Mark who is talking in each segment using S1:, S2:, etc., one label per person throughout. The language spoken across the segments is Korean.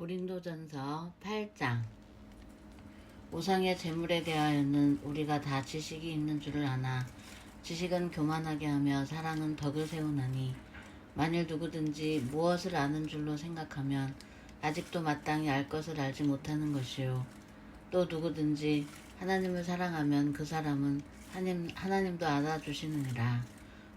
S1: 고린도전서 8장. 우상의 재물에 대하여는 우리가 다 지식이 있는 줄을 아나 지식은 교만하게 하며 사랑은 덕을 세우나니, 만일 누구든지 무엇을 아는 줄로 생각하면 아직도 마땅히 알 것을 알지 못하는 것이요, 또 누구든지 하나님을 사랑하면 그 사람은 하나님도 알아주시느니라.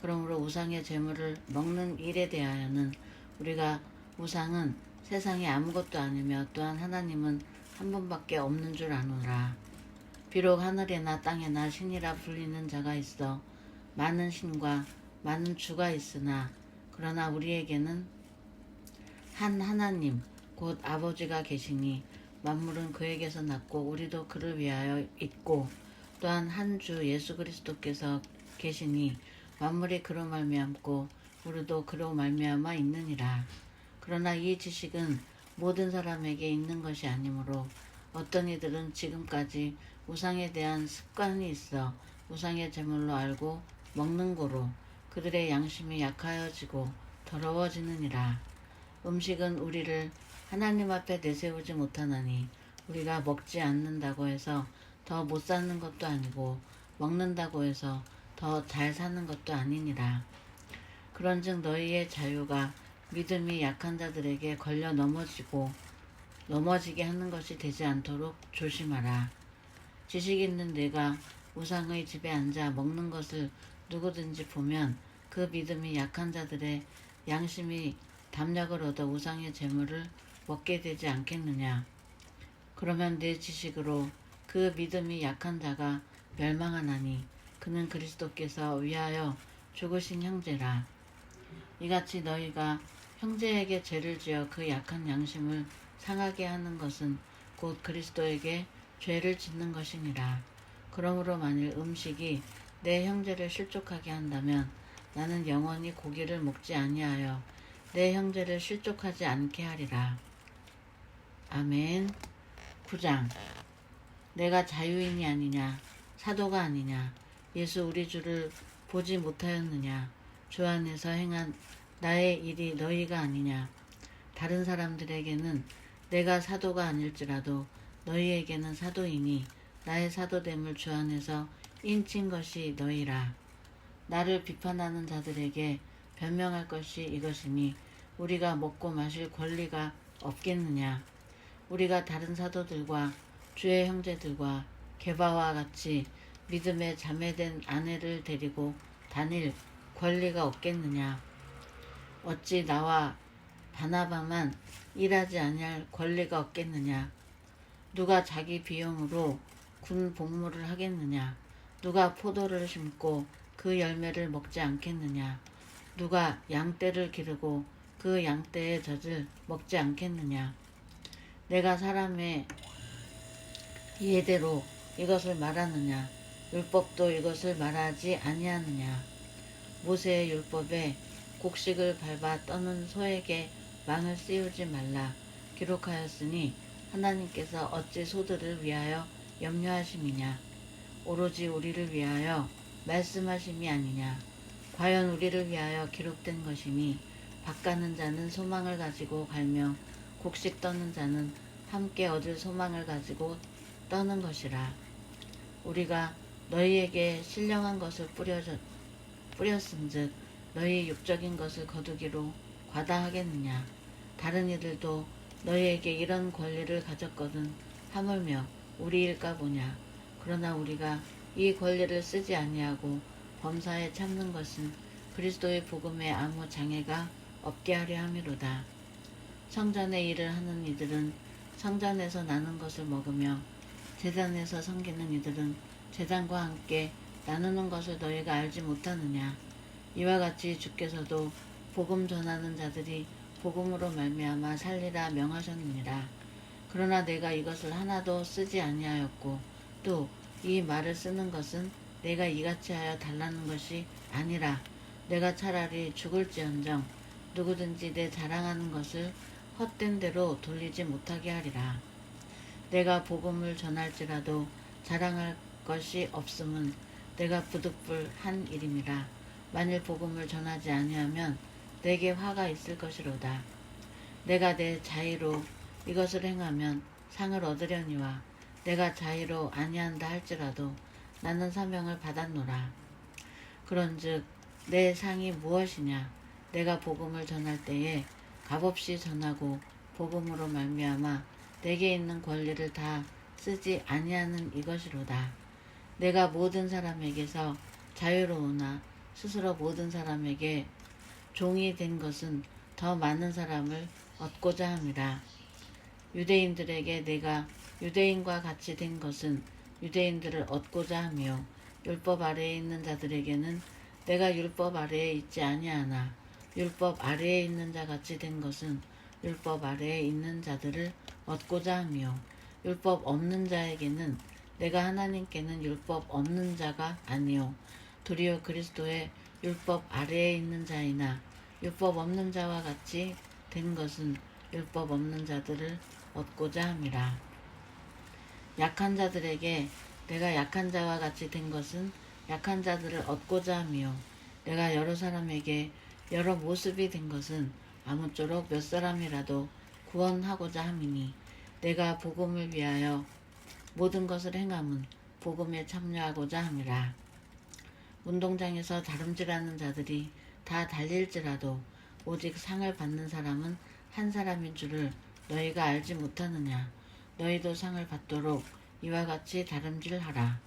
S1: 그러므로 우상의 재물을 먹는 일에 대하여는 우리가 우상은 세상에 아무것도 아니며 또한 하나님은 한 분밖에 없는 줄 아노라. 비록 하늘에나 땅에나 신이라 불리는 자가 있어 많은 신과 많은 주가 있으나, 그러나 우리에게는 한 하나님 곧 아버지가 계시니 만물은 그에게서 났고 우리도 그를 위하여 있고, 또한 한 주 예수 그리스도께서 계시니 만물이 그로 말미암고 우리도 그로 말미암아 있느니라. 그러나 이 지식은 모든 사람에게 있는 것이 아니므로 어떤 이들은 지금까지 우상에 대한 습관이 있어 우상의 제물로 알고 먹는 고로 그들의 양심이 약하여지고 더러워지느니라. 음식은 우리를 하나님 앞에 내세우지 못하나니, 우리가 먹지 않는다고 해서 더 못 사는 것도 아니고 먹는다고 해서 더 잘 사는 것도 아니니라. 그런즉 너희의 자유가 믿음이 약한 자들에게 걸려 넘어지게 하는 것이 되지 않도록 조심하라. 지식 있는 내가 우상의 집에 앉아 먹는 것을 누구든지 보면 그 믿음이 약한 자들의 양심이 담력을 얻어 우상의 재물을 먹게 되지 않겠느냐. 그러면 내 지식으로 그 믿음이 약한 자가 멸망하나니 그는 그리스도께서 위하여 죽으신 형제라. 이같이 너희가 형제에게 죄를 지어 그 약한 양심을 상하게 하는 것은 곧 그리스도에게 죄를 짓는 것이니라. 그러므로 만일 음식이 내 형제를 실족하게 한다면 나는 영원히 고기를 먹지 아니하여 내 형제를 실족하지 않게 하리라. 아멘. 9장. 내가 자유인이 아니냐, 사도가 아니냐, 예수 우리 주를 보지 못하였느냐, 주 안에서 행한 나의 일이 너희가 아니냐. 다른 사람들에게는 내가 사도가 아닐지라도 너희에게는 사도이니 나의 사도됨을 주 안에서 인친 것이 너희라. 나를 비판하는 자들에게 변명할 것이 이것이니, 우리가 먹고 마실 권리가 없겠느냐. 우리가 다른 사도들과 주의 형제들과 게바와 같이 믿음에 자매된 아내를 데리고 다닐 권리가 없겠느냐. 어찌 나와 바나바만 일하지 아니할 권리가 없겠느냐. 누가 자기 비용으로 군 복무를 하겠느냐. 누가 포도를 심고 그 열매를 먹지 않겠느냐. 누가 양떼를 기르고 그 양떼의 젖을 먹지 않겠느냐. 내가 사람의 예대로 이것을 말하느냐. 율법도 이것을 말하지 아니하느냐. 모세의 율법에 곡식을 밟아 떠는 소에게 망을 씌우지 말라 기록하였으니, 하나님께서 어찌 소들을 위하여 염려하심이냐. 오로지 우리를 위하여 말씀하심이 아니냐. 과연 우리를 위하여 기록된 것이니, 밭가는 자는 소망을 가지고 갈며 곡식 떠는 자는 함께 얻을 소망을 가지고 떠는 것이라. 우리가 너희에게 신령한 것을 뿌렸은즉 너희 육적인 것을 거두기로 과다하겠느냐. 다른 이들도 너희에게 이런 권리를 가졌거든 하물며 우리일까 보냐. 그러나 우리가 이 권리를 쓰지 아니하고 범사에 참는 것은 그리스도의 복음에 아무 장애가 없게 하려 함이로다. 성전의 일을 하는 이들은 성전에서 나는 것을 먹으며 제단에서 섬기는 이들은 제단과 함께 나누는 것을 너희가 알지 못하느냐. 이와 같이 주께서도 복음 전하는 자들이 복음으로 말미암아 살리라 명하셨느니라. 그러나 내가 이것을 하나도 쓰지 아니하였고, 또 이 말을 쓰는 것은 내가 이같이 하여 달라는 것이 아니라 내가 차라리 죽을지언정 누구든지 내 자랑하는 것을 헛된 대로 돌리지 못하게 하리라. 내가 복음을 전할지라도 자랑할 것이 없음은 내가 부득불 한 일임이라. 만일 복음을 전하지 아니하면 내게 화가 있을 것이로다. 내가 내 자의로 이것을 행하면 상을 얻으려니와 내가 자의로 아니한다 할지라도 나는 사명을 받았노라. 그런즉 내 상이 무엇이냐? 내가 복음을 전할 때에 값없이 전하고 복음으로 말미암아 내게 있는 권리를 다 쓰지 아니하는 이것이로다. 내가 모든 사람에게서 자유로우나 스스로 모든 사람에게 종이 된 것은 더 많은 사람을 얻고자 함이라. 유대인들에게 내가 유대인과 같이 된 것은 유대인들을 얻고자 하며 율법 아래에 있는 자들에게는 내가 율법 아래에 있지 아니하나 율법 아래에 있는 자 같이 된 것은 율법 아래에 있는 자들을 얻고자 하며 율법 없는 자에게는 내가 하나님께는 율법 없는 자가 아니요 도리어 그리스도의 율법 아래에 있는 자이나 율법 없는 자와 같이 된 것은 율법 없는 자들을 얻고자 함이라. 약한 자들에게 내가 약한 자와 같이 된 것은 약한 자들을 얻고자 하며 내가 여러 사람에게 여러 모습이 된 것은 아무쪼록 몇 사람이라도 구원하고자 함이니 내가 복음을 위하여 모든 것을 행함은 복음에 참여하고자 함이라. 운동장에서 다름질하는 자들이 다 달릴지라도 오직 상을 받는 사람은 한 사람인 줄을 너희가 알지 못하느냐. 너희도 상을 받도록 이와 같이 다름질하라.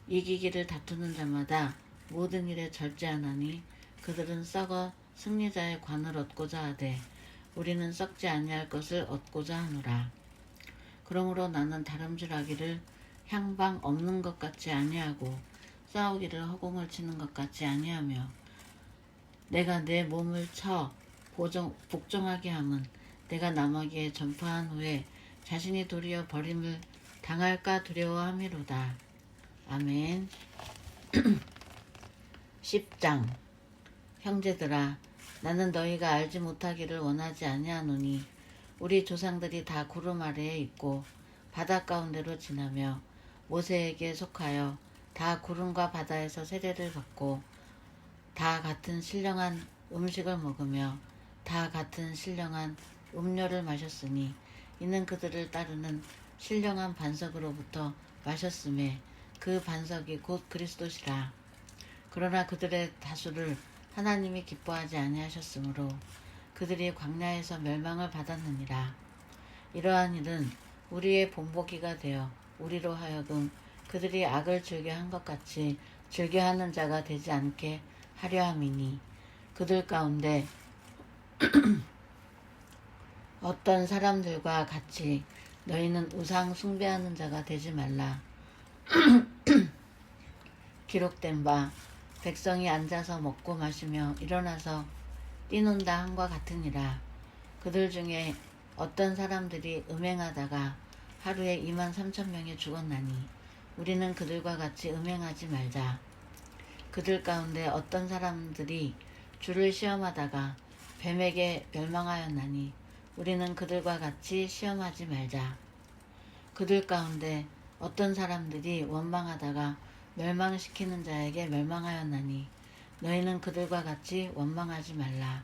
S1: 이기기를 다투는 자마다 모든 일에 절제하나니 그들은 썩어 승리자의 관을 얻고자 하되 우리는 썩지 아니할 것을 얻고자 하노라. 그러므로 나는 다름질하기를 향방 없는 것 같이 아니하고 싸우기를 허공을 치는 것 같이 아니하며 내가 내 몸을 쳐 복종하게 함은 내가 남에게 전파한 후에 자신이 도리어 버림을 당할까 두려워함이로다. 아멘. 10장. 형제들아, 나는 너희가 알지 못하기를 원하지 아니하노니 우리 조상들이 다 구름 아래에 있고 바다 가운데로 지나며 모세에게 속하여 다 구름과 바다에서 세례를 받고 다 같은 신령한 음식을 먹으며 다 같은 신령한 음료를 마셨으니 이는 그들을 따르는 신령한 반석으로부터 마셨음에 그 반석이 곧 그리스도시라. 그러나 그들의 다수를 하나님이 기뻐하지 아니하셨으므로 그들이 광야에서 멸망을 받았느니라. 이러한 일은 우리의 본보기가 되어 우리로 하여금 그들이 악을 즐겨한 것 같이 즐겨하는 자가 되지 않게 하려 함이니 그들 가운데 어떤 사람들과 같이 너희는 우상 숭배하는 자가 되지 말라. 기록된 바 백성이 앉아서 먹고 마시며 일어나서 뛰논다 함과 같으니라. 그들 중에 어떤 사람들이 음행하다가 하루에 23,000명이 죽었나니 우리는 그들과 같이 음행하지 말자. 그들 가운데 어떤 사람들이 주를 시험하다가 뱀에게 멸망하였나니 우리는 그들과 같이 시험하지 말자. 그들 가운데 어떤 사람들이 원망하다가 멸망시키는 자에게 멸망하였나니 너희는 그들과 같이 원망하지 말라.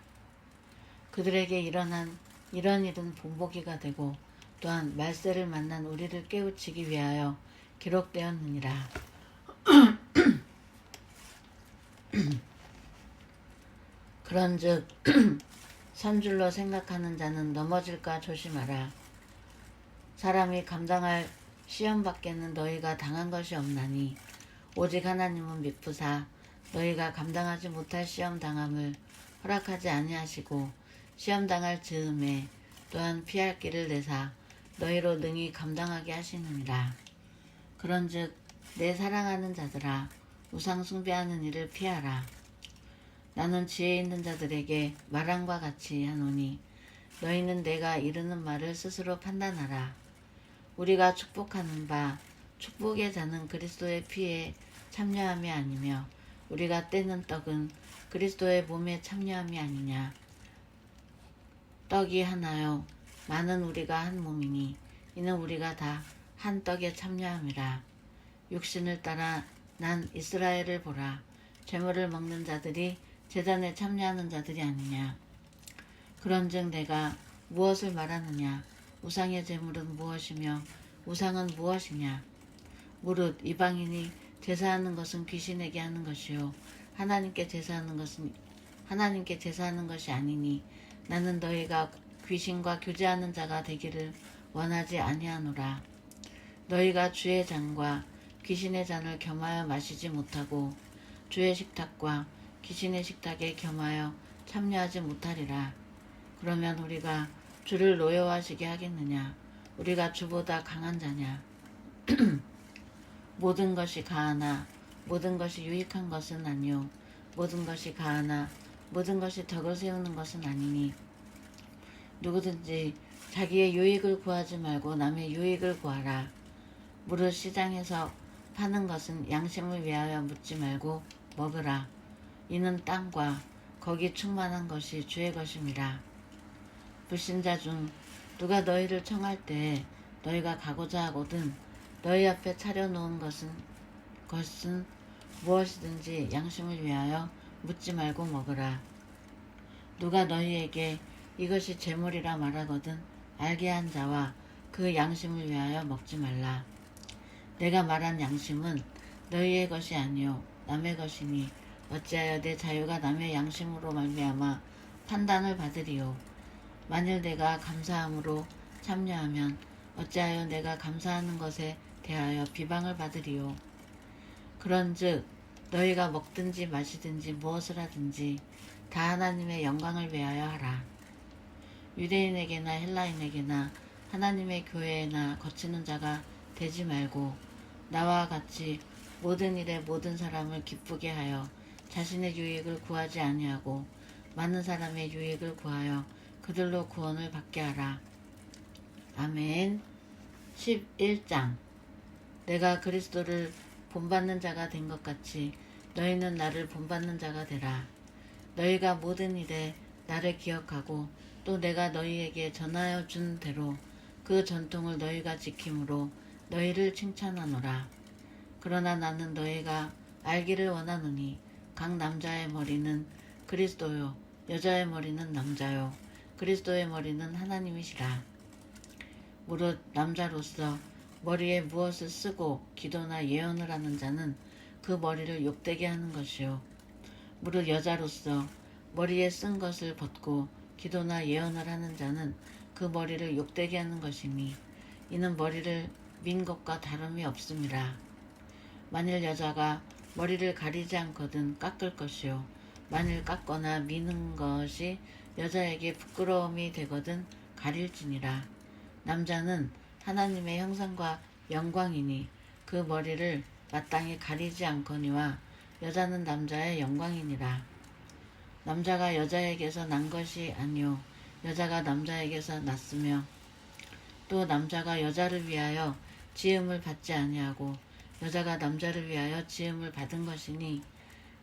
S1: 그들에게 일어난 이런 일은 본보기가 되고 또한 말세를 만난 우리를 깨우치기 위하여 기록되었느니라. 그런즉 선줄로 생각하는 자는 넘어질까 조심하라. 사람이 감당할 시험 밖에는 너희가 당한 것이 없나니 오직 하나님은 미쁘사 너희가 감당하지 못할 시험 당함을 허락하지 아니하시고 시험 당할 즈음에 또한 피할 길을 내사 너희로 능히 감당하게 하시느니라. 그런즉 내 사랑하는 자들아 우상 숭배하는 일을 피하라. 나는 지혜 있는 자들에게 말함과 같이 하노니 너희는 내가 이르는 말을 스스로 판단하라. 우리가 축복하는 바 축복의 자는 그리스도의 피에 참여함이 아니며 우리가 떼는 떡은 그리스도의 몸에 참여함이 아니냐. 떡이 하나요 많은 우리가 한 몸이니 이는 우리가 다 한 떡에 참여함이라. 육신을 따라 난 이스라엘을 보라. 제물을 먹는 자들이 제단에 참여하는 자들이 아니냐. 그런즉 내가 무엇을 말하느냐. 우상의 제물은 무엇이며 우상은 무엇이냐? 무릇 이방인이 제사하는 것은 귀신에게 하는 것이요 하나님께 제사하는 것이 아니니 나는 너희가 귀신과 교제하는 자가 되기를 원하지 아니하노라. 너희가 주의 잔과 귀신의 잔을 겸하여 마시지 못하고 주의 식탁과 귀신의 식탁에 겸하여 참여하지 못하리라. 그러면 우리가 주를 노여워하시게 하겠느냐? 우리가 주보다 강한 자냐? 모든 것이 가하나 모든 것이 유익한 것은 아니요 모든 것이 가하나 모든 것이 덕을 세우는 것은 아니니 누구든지 자기의 유익을 구하지 말고 남의 유익을 구하라. 무릇 시장에서 파는 것은 양심을 위하여 묻지 말고 먹으라. 이는 땅과 거기 충만한 것이 주의 것임이라. 불신자 중 누가 너희를 청할 때 너희가 가고자 하거든 너희 앞에 차려놓은 것은 무엇이든지 양심을 위하여 묻지 말고 먹으라. 누가 너희에게 이것이 제물이라 말하거든 알게 한 자와 그 양심을 위하여 먹지 말라. 내가 말한 양심은 너희의 것이 아니요 남의 것이니 어찌하여 내 자유가 남의 양심으로 말미암아 판단을 받으리요. 만일 내가 감사함으로 참여하면 어찌하여 내가 감사하는 것에 대하여 비방을 받으리요. 그런즉 너희가 먹든지 마시든지 무엇을 하든지 다 하나님의 영광을 위하여 하라. 유대인에게나 헬라인에게나 하나님의 교회에나 거치는 자가 되지 말고 나와 같이 모든 일에 모든 사람을 기쁘게 하여 자신의 유익을 구하지 아니하고 많은 사람의 유익을 구하여 그들로 구원을 받게 하라. 아멘. 11장. 내가 그리스도를 본받는 자가 된 것 같이 너희는 나를 본받는 자가 되라. 너희가 모든 일에 나를 기억하고 또 내가 너희에게 전하여 준 대로 그 전통을 너희가 지킴으로 너희를 칭찬하노라. 그러나 나는 너희가 알기를 원하노니 각 남자의 머리는 그리스도요 여자의 머리는 남자요 그리스도의 머리는 하나님이시라. 무릇 남자로서 머리에 무엇을 쓰고 기도나 예언을 하는 자는 그 머리를 욕되게 하는 것이요 무릇 여자로서 머리에 쓴 것을 벗고 기도나 예언을 하는 자는 그 머리를 욕되게 하는 것이니 이는 머리를 민 것과 다름이 없음이라. 만일 여자가 머리를 가리지 않거든 깎을 것이요 만일 깎거나 미는 것이 여자에게 부끄러움이 되거든 가릴지니라. 남자는 하나님의 형상과 영광이니 그 머리를 마땅히 가리지 않거니와 여자는 남자의 영광이니라. 남자가 여자에게서 난 것이 아니요 여자가 남자에게서 났으며 또 남자가 여자를 위하여 지음을 받지 아니하고 여자가 남자를 위하여 지음을 받은 것이니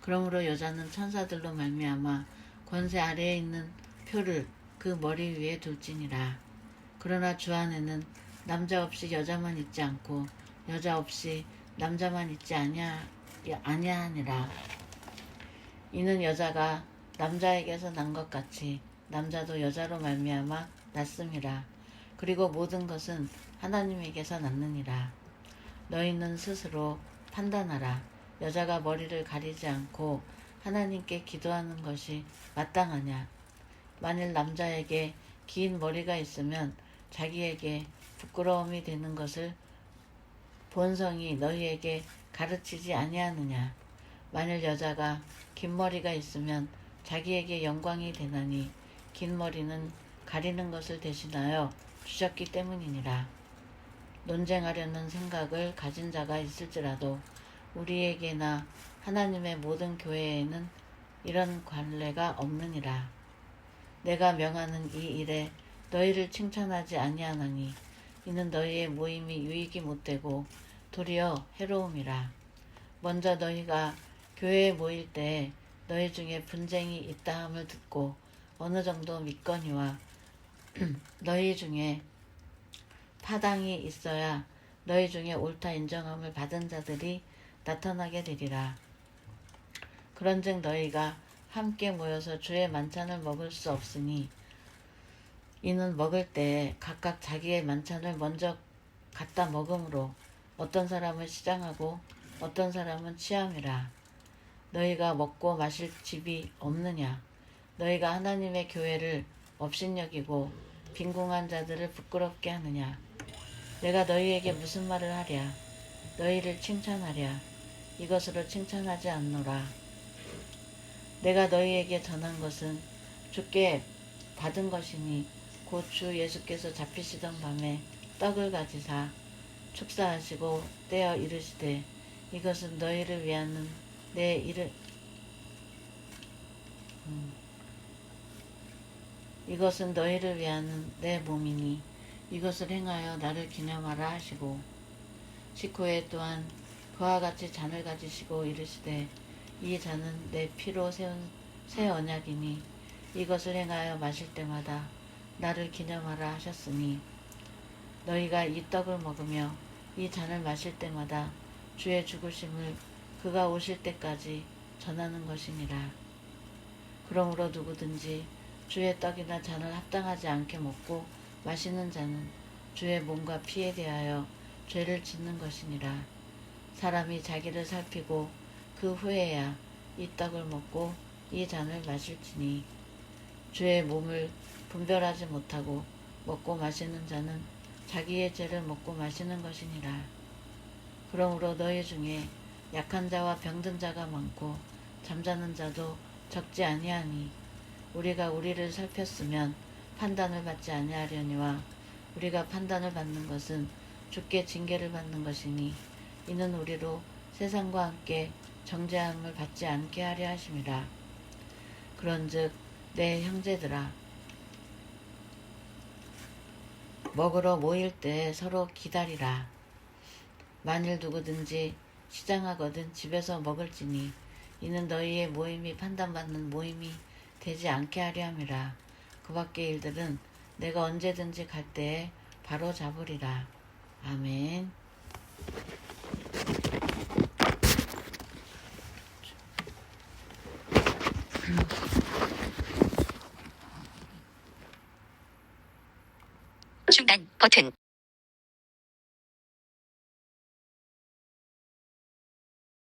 S1: 그러므로 여자는 천사들로 말미암아 권세 아래에 있는 표를 그 머리 위에 둘지니라. 그러나 주 안에는 남자 없이 여자만 있지 않고 여자 없이 남자만 있지 아니하니라. 이는 여자가 남자에게서 난 것 같이 남자도 여자로 말미암아 났음이라. 그리고 모든 것은 하나님에게서 났느니라. 너희는 스스로 판단하라. 여자가 머리를 가리지 않고 하나님께 기도하는 것이 마땅하냐? 만일 남자에게 긴 머리가 있으면 자기에게 부끄러움이 되는 것을 본성이 너희에게 가르치지 아니하느냐? 만일 여자가 긴 머리가 있으면 자기에게 영광이 되나니 긴 머리는 가리는 것을 대신하여 주셨기 때문이니라. 논쟁하려는 생각을 가진 자가 있을지라도 우리에게나 하나님의 모든 교회에는 이런 관례가 없느니라. 내가 명하는 이 일에 너희를 칭찬하지 아니하나니 이는 너희의 모임이 유익이 못되고 도리어 해로움이라. 먼저 너희가 교회에 모일 때 너희 중에 분쟁이 있다 함을 듣고 어느 정도 믿거니와 너희 중에 파당이 있어야 너희 중에 옳다 인정함을 받은 자들이 나타나게 되리라. 그런즉 너희가 함께 모여서 주의 만찬을 먹을 수 없으니 이는 먹을 때 각각 자기의 만찬을 먼저 갖다 먹음으로 어떤 사람은 시장하고 어떤 사람은 취함이라. 너희가 먹고 마실 집이 없느냐? 너희가 하나님의 교회를 업신여기고 빈궁한 자들을 부끄럽게 하느냐? 내가 너희에게 무슨 말을 하랴? 너희를 칭찬하랴? 이것으로 칭찬하지 않노라. 내가 너희에게 전한 것은 주께 받은 것이니 곧 주 예수께서 잡히시던 밤에 떡을 가지사 축사하시고 떼어 이르시되 이것은 너희를 위하는 이것은 너희를 위하는 내 몸이니 이것을 행하여 나를 기념하라 하시고 식후에 또한 그와 같이 잔을 가지시고 이르시되 이 잔은 내 피로 세운 새 언약이니 이것을 행하여 마실 때마다 나를 기념하라 하셨으니 너희가 이 떡을 먹으며 이 잔을 마실 때마다 주의 죽으심을 그가 오실 때까지 전하는 것이니라. 그러므로 누구든지 주의 떡이나 잔을 합당하지 않게 먹고 마시는 자는 주의 몸과 피에 대하여 죄를 짓는 것이니라. 사람이 자기를 살피고 그 후에야 이 떡을 먹고 이 잔을 마실지니 주의 몸을 분별하지 못하고 먹고 마시는 자는 자기의 죄를 먹고 마시는 것이니라. 그러므로 너희 중에 약한 자와 병든 자가 많고 잠자는 자도 적지 아니하니 우리가 우리를 살폈으면 판단을 받지 아니하려니와 우리가 판단을 받는 것은 주께 징계를 받는 것이니 이는 우리로 세상과 함께 정죄함을 받지 않게 하려 하심이라. 그런즉 내 형제들아 먹으러 모일 때 서로 기다리라. 만일 누구든지 시장하거든 집에서 먹을지니 이는 너희의 모임이 판단받는 모임이 되지 않게 하려 함이라. 그 밖의 일들은 내가 언제든지 갈 때에 바로 잡으리라. 아멘.
S2: 중단 버튼.